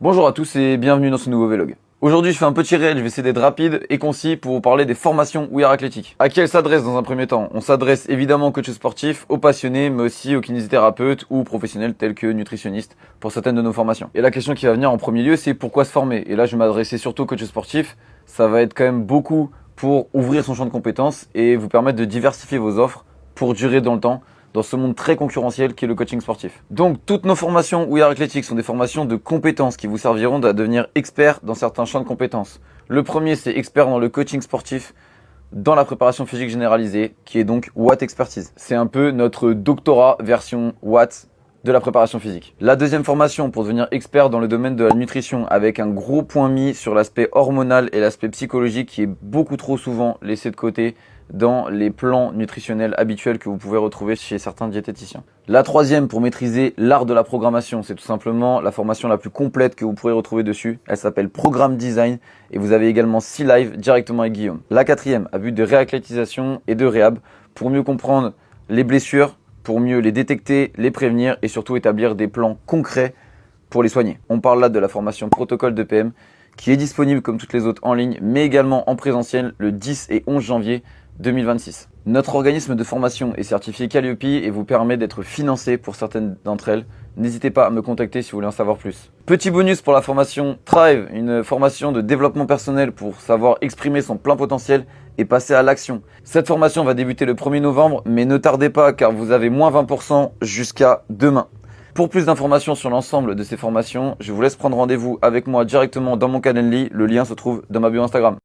Bonjour à tous et bienvenue dans ce nouveau vlog. Aujourd'hui je fais un petit réel, je vais essayer d'être rapide et concis pour vous parler des formations We Are Athletic. À qui elles s'adressent dans un premier temps? On s'adresse évidemment aux coachs sportifs, aux passionnés, mais aussi aux kinésithérapeutes ou professionnels tels que nutritionnistes pour certaines de nos formations. Et la question qui va venir en premier lieu, c'est pourquoi se former? Et là je vais m'adresser surtout aux coachs sportifs, ça va être quand même beaucoup pour ouvrir son champ de compétences et vous permettre de diversifier vos offres pour durer dans le temps, dans ce monde très concurrentiel qui est le coaching sportif. Donc toutes nos formations We Are Athletic sont des formations de compétences qui vous serviront à devenir expert dans certains champs de compétences. Le premier, c'est expert dans le coaching sportif, dans la préparation physique généralisée, qui est donc Watt Expertise. C'est un peu notre doctorat version Watt de la préparation physique. La deuxième formation pour devenir expert dans le domaine de la nutrition, avec un gros point mis sur l'aspect hormonal et l'aspect psychologique qui est beaucoup trop souvent laissé de côté dans les plans nutritionnels habituels que vous pouvez retrouver chez certains diététiciens. La troisième, pour maîtriser l'art de la programmation, c'est tout simplement la formation la plus complète que vous pourrez retrouver dessus. Elle s'appelle Programme Design et vous avez également 6 lives directement avec Guillaume. La quatrième, à but de réathlétisation et de réhab, pour mieux comprendre les blessures, pour mieux les détecter, les prévenir et surtout établir des plans concrets pour les soigner. On parle là de la formation Protocole de PM qui est disponible comme toutes les autres en ligne, mais également en présentiel le 10 et 11 janvier 2026. Notre organisme de formation est certifié Calliope et vous permet d'être financé pour certaines d'entre elles. N'hésitez pas à me contacter si vous voulez en savoir plus. Petit bonus pour la formation Thrive, une formation de développement personnel pour savoir exprimer son plein potentiel et passer à l'action. Cette formation va débuter le 1er novembre, mais ne tardez pas car vous avez moins 20% jusqu'à demain. Pour plus d'informations sur l'ensemble de ces formations, je vous laisse prendre rendez-vous avec moi directement dans mon Calendly. Le lien se trouve dans ma bio Instagram.